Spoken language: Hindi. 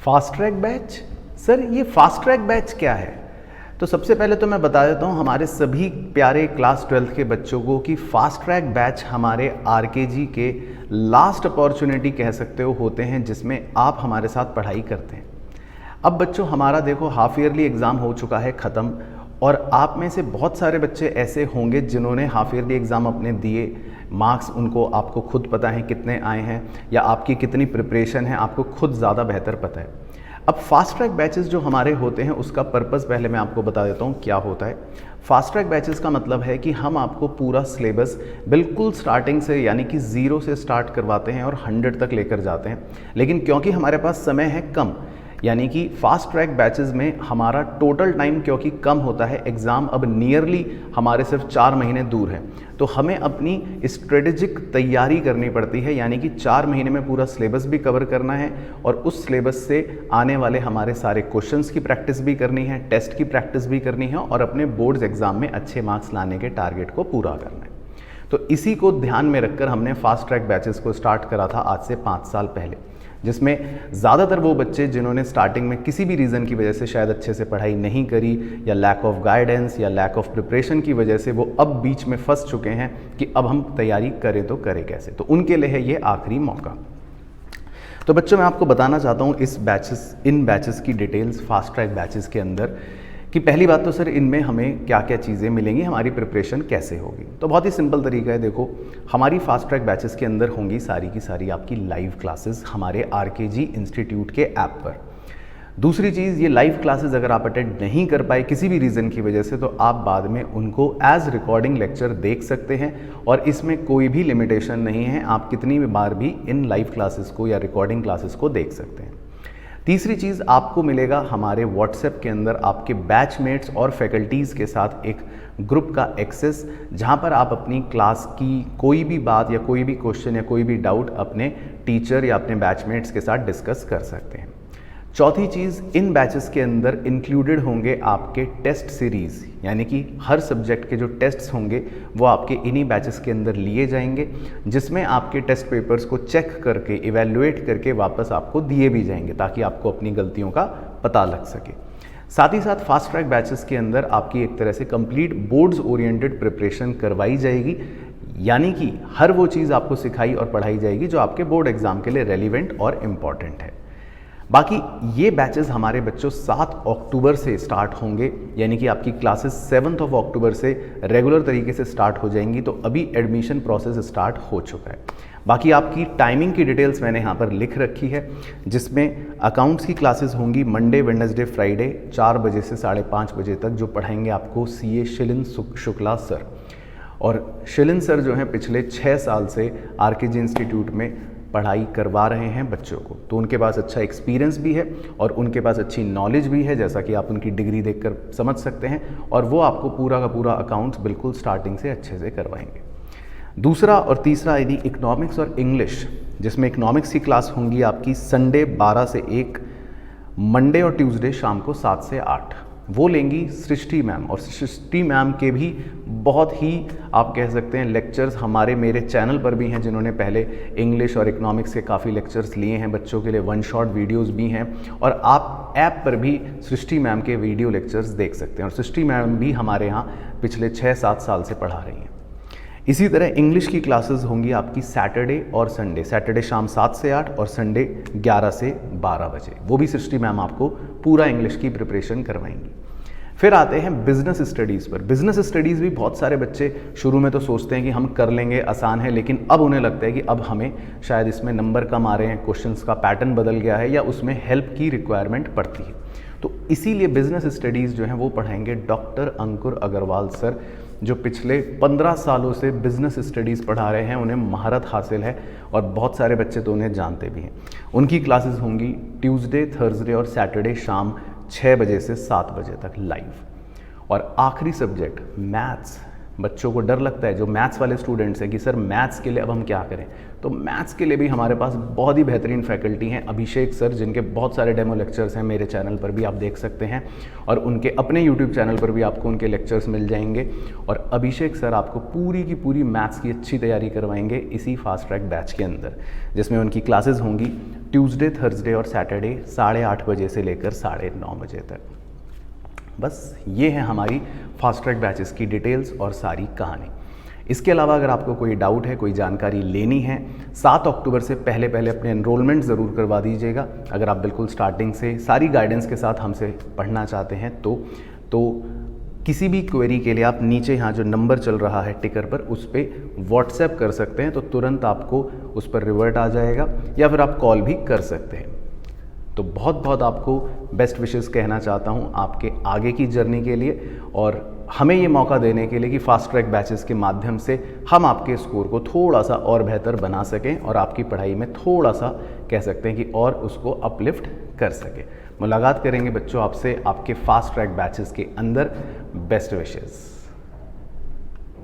Fast track batch. सर ये फास्ट ट्रैक बैच क्या है? तो सबसे पहले तो मैं बता देता हूँ हमारे सभी प्यारे क्लास 12th के बच्चों को कि फास्ट ट्रैक बैच हमारे आरकेजी के लास्ट अपॉर्चुनिटी कह सकते हो होते हैं, जिसमें आप हमारे साथ पढ़ाई करते हैं। अब बच्चों हमारा देखो हाफ ईयरली एग्ज़ाम हो चुका है ख़त्म, और आप में से बहुत सारे बच्चे ऐसे होंगे जिन्होंने हाफ ईयरली एग्ज़ाम अपने दिए, मार्क्स उनको आपको खुद पता है कितने आए हैं, या आपकी कितनी प्रिपरेशन है आपको खुद ज़्यादा बेहतर पता है। अब फास्ट ट्रैक बैचेस जो हमारे होते हैं उसका पर्पस पहले मैं आपको बता देता हूँ क्या होता है। फास्ट ट्रैक बैचेस का मतलब है कि हम आपको पूरा सिलेबस बिल्कुल स्टार्टिंग से यानी कि 0 से स्टार्ट करवाते हैं और 100 तक लेकर जाते हैं। लेकिन क्योंकि हमारे पास समय है कम, यानी कि फास्ट ट्रैक बैचेस में हमारा टोटल टाइम क्योंकि कम होता है, एग्ज़ाम अब नियरली हमारे सिर्फ 4 महीने दूर है, तो हमें अपनी स्ट्रेटेजिक तैयारी करनी पड़ती है। यानी कि 4 महीने में पूरा सिलेबस भी कवर करना है और उस सिलेबस से आने वाले हमारे सारे क्वेश्चंस की प्रैक्टिस भी करनी है, टेस्ट की प्रैक्टिस भी करनी है और अपने बोर्ड्स एग्ज़ाम में अच्छे मार्क्स लाने के टारगेट को पूरा करना है। तो इसी को ध्यान में रखकर हमने फास्ट ट्रैक बैचेस को स्टार्ट करा था आज से 5 साल पहले, जिसमें ज़्यादातर वो बच्चे जिन्होंने स्टार्टिंग में किसी भी रीज़न की वजह से शायद अच्छे से पढ़ाई नहीं करी, या लैक ऑफ गाइडेंस या लैक ऑफ प्रिपरेशन की वजह से वो अब बीच में फंस चुके हैं कि अब हम तैयारी करें तो करें कैसे, तो उनके लिए है ये आखिरी मौका। तो बच्चों मैं आपको बताना चाहता हूँ इन बैचेस की डिटेल्स फास्ट ट्रैक बैचेस के अंदर, कि पहली बात तो सर इनमें हमें क्या क्या चीज़ें मिलेंगी, हमारी प्रिपरेशन कैसे होगी। तो बहुत ही सिंपल तरीका है, देखो हमारी फास्ट ट्रैक बैचेस के अंदर होंगी सारी की सारी आपकी लाइव क्लासेस हमारे आरकेजी इंस्टीट्यूट के ऐप पर। दूसरी चीज़, ये लाइव क्लासेस अगर आप अटेंड नहीं कर पाए किसी भी रीज़न की वजह से, तो आप बाद में उनको एज रिकॉर्डिंग लेक्चर देख सकते हैं और इसमें कोई भी लिमिटेशन नहीं है, आप कितनी बार भी इन लाइव क्लासेस को या रिकॉर्डिंग क्लासेस को देख सकते हैं। तीसरी चीज़, आपको मिलेगा हमारे व्हाट्सएप के अंदर आपके बैचमेट्स और फैकल्टीज़ के साथ एक ग्रुप का एक्सेस, जहां पर आप अपनी क्लास की कोई भी बात या कोई भी क्वेश्चन या कोई भी डाउट अपने टीचर या अपने बैचमेट्स के साथ डिस्कस कर सकते हैं। चौथी चीज़, इन बैचेस के अंदर इंक्लूडेड होंगे आपके टेस्ट सीरीज़, यानी कि हर सब्जेक्ट के जो टेस्ट्स होंगे वो आपके इन्हीं बैचेस के अंदर लिए जाएंगे, जिसमें आपके टेस्ट पेपर्स को चेक करके इवैल्यूएट करके वापस आपको दिए भी जाएंगे ताकि आपको अपनी गलतियों का पता लग सके। साथ ही साथ फास्ट ट्रैक बैचेस के अंदर आपकी एक तरह से कंप्लीट बोर्ड्स ओरिएंटेड प्रिपरेशन करवाई जाएगी, यानी कि हर वो चीज़ आपको सिखाई और पढ़ाई जाएगी जो आपके बोर्ड एग्जाम के लिए रेलिवेंट और इम्पॉर्टेंट है। बाकी ये बैचेस हमारे बच्चों 7 अक्टूबर से स्टार्ट होंगे, यानी कि आपकी क्लासेस 7 अक्टूबर से रेगुलर तरीके से स्टार्ट हो जाएंगी, तो अभी एडमिशन प्रोसेस स्टार्ट हो चुका है। बाकी आपकी टाइमिंग की डिटेल्स मैंने यहाँ पर लिख रखी है, जिसमें अकाउंट्स की क्लासेस होंगी मंडे वेडनेसडे फ्राइडे 4 बजे से 5:30 बजे तक, जो पढ़ाएंगे आपको सीए शिलिन शुक्ला सर। और शिलिन सर जो हैं पिछले 6 साल से आरकेजी इंस्टीट्यूट में पढ़ाई करवा रहे हैं बच्चों को, तो उनके पास अच्छा एक्सपीरियंस भी है और उनके पास अच्छी नॉलेज भी है, जैसा कि आप उनकी डिग्री देखकर समझ सकते हैं, और वो आपको पूरा का पूरा अकाउंट्स बिल्कुल स्टार्टिंग से अच्छे से करवाएंगे। दूसरा और तीसरा यदि इकोनॉमिक्स और इंग्लिश, जिसमें इकोनॉमिक्स की क्लास होंगी आपकी संडे 12 से 1, मंडे और ट्यूसडे शाम को 7 से 8, वो लेंगी सृष्टि मैम। और सृष्टि मैम के भी बहुत ही आप कह सकते हैं लेक्चर्स हमारे मेरे चैनल पर भी हैं, जिन्होंने पहले इंग्लिश और इकोनॉमिक्स के काफ़ी लेक्चर्स लिए हैं बच्चों के लिए, 1 शॉट वीडियोस भी हैं, और आप ऐप पर भी सृष्टि मैम के वीडियो लेक्चर्स देख सकते हैं। और सृष्टि मैम भी हमारे यहाँ पिछले 6-7 साल से पढ़ा रही हैं। इसी तरह इंग्लिश की क्लासेस होंगी आपकी सैटरडे और संडे, सैटरडे शाम 7 से 8 और संडे 11 से 12 बजे, वो भी सृष्टि मैम आपको पूरा इंग्लिश की प्रिपरेशन करवाएंगी। फिर आते हैं बिजनेस स्टडीज़ पर। बिजनेस स्टडीज़ भी बहुत सारे बच्चे शुरू में तो सोचते हैं कि हम कर लेंगे, आसान है, लेकिन अब उन्हें लगता है कि अब हमें शायद इसमें नंबर कम आ रहे हैं, क्वेश्चंस का पैटर्न बदल गया है, या उसमें हेल्प की रिक्वायरमेंट पड़ती है। तो इसीलिए बिजनेस स्टडीज़ जो हैं वो पढ़ाएंगे डॉक्टर अंकुर अग्रवाल सर, जो पिछले 15 सालों से बिजनेस स्टडीज़ पढ़ा रहे हैं, उन्हें महारत हासिल है और बहुत सारे बच्चे तो उन्हें जानते भी हैं। उनकी क्लासेस होंगी ट्यूसडे, थर्सडे और सैटरडे शाम 6 बजे से 7 बजे तक लाइव। और आखिरी सब्जेक्ट मैथ्स, बच्चों को डर लगता है, जो मैथ्स वाले स्टूडेंट्स हैं कि सर मैथ्स के लिए अब हम क्या करें, तो मैथ्स के लिए भी हमारे पास बहुत ही बेहतरीन फैकल्टी हैं, अभिषेक सर, जिनके बहुत सारे डेमो लेक्चर्स हैं, मेरे चैनल पर भी आप देख सकते हैं और उनके अपने यूट्यूब चैनल पर भी आपको उनके लेक्चर्स मिल जाएंगे। और अभिषेक सर आपको पूरी की पूरी मैथ्स की अच्छी तैयारी करवाएंगे इसी फास्ट ट्रैक बैच के अंदर, जिसमें उनकी क्लासेस होंगी ट्यूसडे, थर्सडे और सैटरडे 8:30 बजे से लेकर 9:30 बजे तक। बस ये है हमारी फास्ट ट्रैक बैचेस की डिटेल्स और सारी कहानी। इसके अलावा अगर आपको कोई डाउट है, कोई जानकारी लेनी है, 7 अक्टूबर से पहले पहले अपने एनरोलमेंट ज़रूर करवा दीजिएगा। अगर आप बिल्कुल स्टार्टिंग से सारी गाइडेंस के साथ हमसे पढ़ना चाहते हैं तो किसी भी क्वेरी के लिए आप नीचे यहाँ जो नंबर चल रहा है टिकर पर, उस पर व्हाट्सएप कर सकते हैं, तो तुरंत आपको उस पर रिवर्ट आ जाएगा, या फिर आप कॉल भी कर सकते हैं। तो बहुत बहुत आपको बेस्ट विशेस कहना चाहता हूँ आपके आगे की जर्नी के लिए, और हमें ये मौका देने के लिए कि फास्ट ट्रैक बैचेस के माध्यम से हम आपके स्कोर को थोड़ा सा और बेहतर बना सकें और आपकी पढ़ाई में थोड़ा सा कह सकते हैं कि और उसको अपलिफ्ट कर सकें। मुलाकात करेंगे बच्चों आपसे आपके फास्ट ट्रैक बैचेस के अंदर। Best wishes.